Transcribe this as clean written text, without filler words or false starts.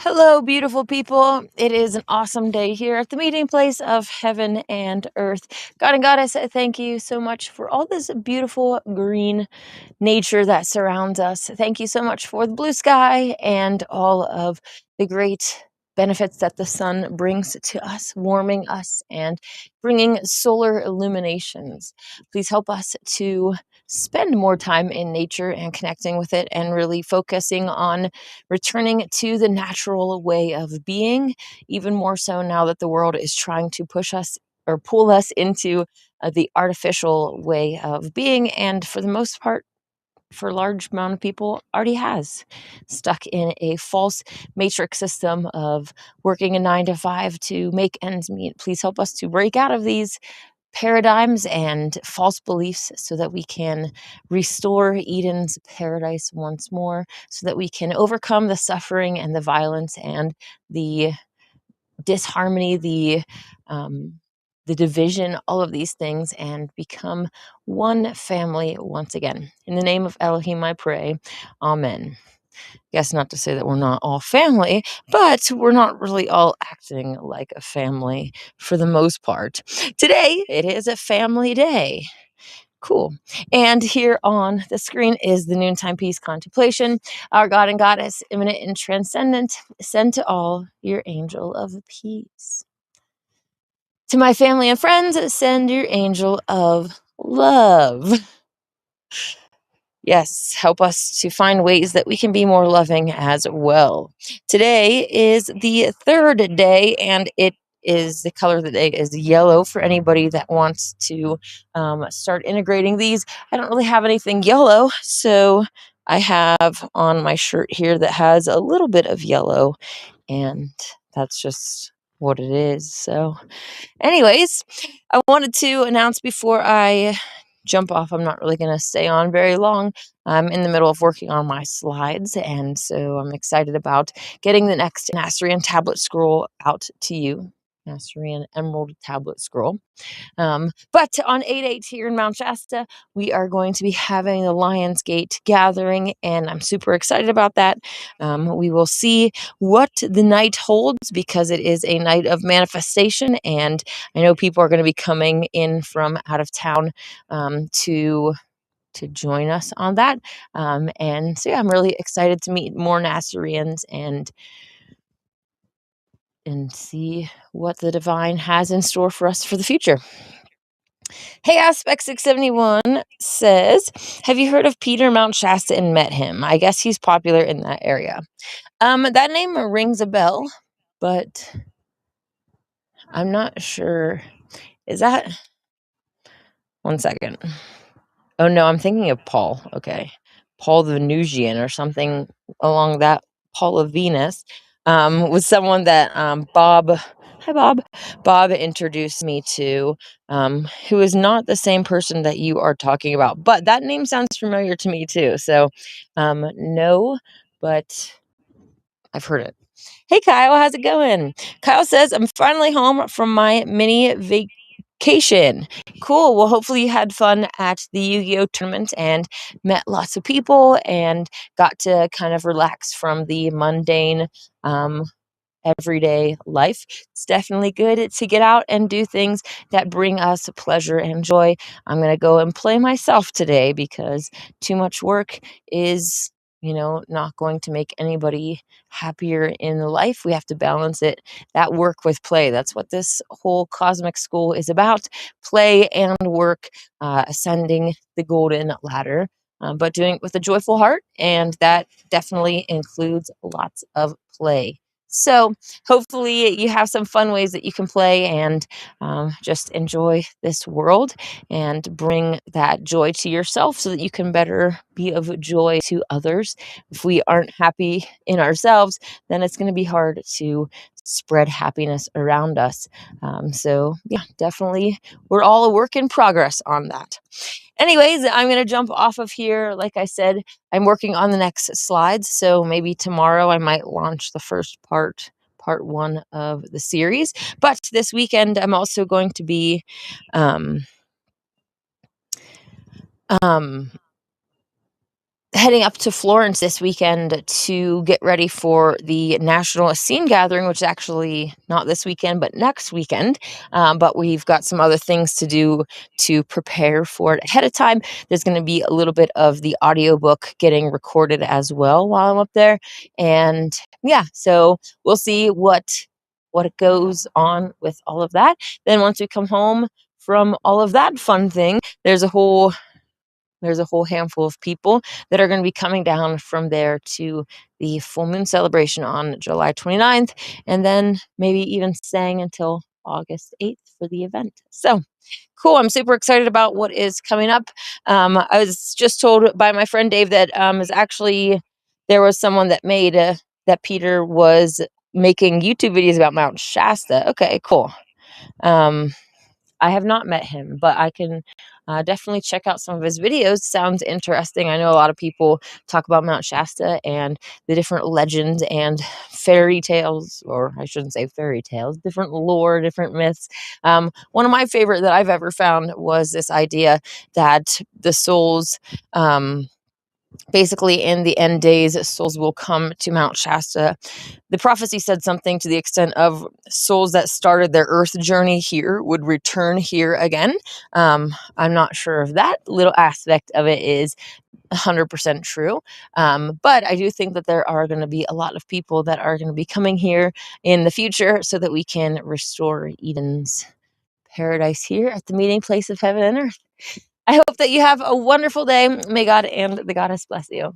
Hello, beautiful people. It is an awesome day here at the meeting place of heaven and earth. God and Goddess, I thank you so much for all this beautiful green nature that surrounds us. Thank you so much for the blue sky and all of the great benefits that the sun brings to us, warming us and bringing solar illuminations. Please help us to spend more time in nature and connecting with it and really focusing on returning to the natural way of being, even more so now that the world is trying to push us or pull us into the artificial way of being. And for the most part, for a large amount of people, already has stuck in a false matrix system of working a 9 to 5 to make ends meet. Please help us to break out of these paradigms and false beliefs so that we can restore Eden's paradise once more, so that we can overcome the suffering and the violence and the disharmony, the division, all of these things, and become one family once again. In the name of Elohim, I pray. Amen. Guess not to say that we're not all family, but we're not really all acting like a family for the most part. Today, it is a family day. Cool. And here on the screen is the noontime peace contemplation. Our God and Goddess, immanent and transcendent, send to all your angel of peace. To my family and friends, send your angel of love. Yes, help us to find ways that we can be more loving as well. Today is the third day, and the color of the day is yellow for anybody that wants to start integrating these. I don't really have anything yellow, so I have on my shirt here that has a little bit of yellow, and that's just what it is. So anyways, I wanted to announce before I jump off, I'm not really going to stay on very long. I'm in the middle of working on my slides, and so I'm excited about getting the next Nasrian tablet scroll out to you. Nasrian Emerald Tablet Scroll. But on 8/8 here in Mount Shasta, we are going to be having the Lionsgate gathering, and I'm super excited about that. We will see what the night holds because it is a night of manifestation, and I know people are going to be coming in from out of town to join us on that. And so yeah, I'm really excited to meet more Nazareans and see what the divine has in store for us for the future. Hey, Aspect 671 says, have you heard of Peter Mount Shasta and met him? I guess he's popular in that area. That name rings a bell, but I'm not sure. Is that... One second. Oh, no, I'm thinking of Paul. Okay. Paul the Venusian or something along that. Paul of Venus was someone that Bob... Hi, Bob. Bob introduced me to, who is not the same person that you are talking about. But that name sounds familiar to me, too. So, no, but I've heard it. Hey, Kyle, how's it going? Kyle says, I'm finally home from my mini vacation. Cool. Well, hopefully you had fun at the Yu-Gi-Oh tournament and met lots of people and got to kind of relax from the mundane, everyday life. It's definitely good to get out and do things that bring us pleasure and joy. I'm going to go and play myself today because too much work is, not going to make anybody happier in life. We have to balance that work with play. That's what this whole cosmic school is about: play and work, ascending the golden ladder, but doing it with a joyful heart. And that definitely includes lots of play. So hopefully you have some fun ways that you can play and just enjoy this world and bring that joy to yourself so that you can better be of joy to others. If we aren't happy in ourselves, then it's going to be hard to spread happiness around us. So yeah, definitely we're all a work in progress on that. Anyways, I'm going to jump off of here. Like I said, I'm working on the next slides, so maybe tomorrow I might launch the first part 1 of the series. But this weekend, I'm also going to be heading up to Florence this weekend to get ready for the National Essene Gathering, which is actually not this weekend, but next weekend. But we've got some other things to do to prepare for it ahead of time. There's going to be a little bit of the audiobook getting recorded as well while I'm up there. And yeah, so we'll see what goes on with all of that. Then once we come home from all of that fun thing, there's a whole handful of people that are going to be coming down from there to the full moon celebration on July 29th, and then maybe even staying until August 8th for the event. So cool. I'm super excited about what is coming up. I was just told by my friend Dave that is actually there was someone that made that Peter was making YouTube videos about Mount Shasta. Okay, cool. I have not met him, but I can definitely check out some of his videos. Sounds interesting. I know a lot of people talk about Mount Shasta and the different legends and fairy tales, or I shouldn't say fairy tales, different lore, different myths. One of my favorite that I've ever found was this idea that the souls, basically in the end days, souls will come to Mount Shasta. The prophecy said something to the extent of souls that started their earth journey here would return here again. I'm not sure if that little aspect of it is 100% true. But I do think that there are going to be a lot of people that are going to be coming here in the future so that we can restore Eden's paradise here at the meeting place of heaven and earth. I hope that you have a wonderful day. May God and the goddess bless you.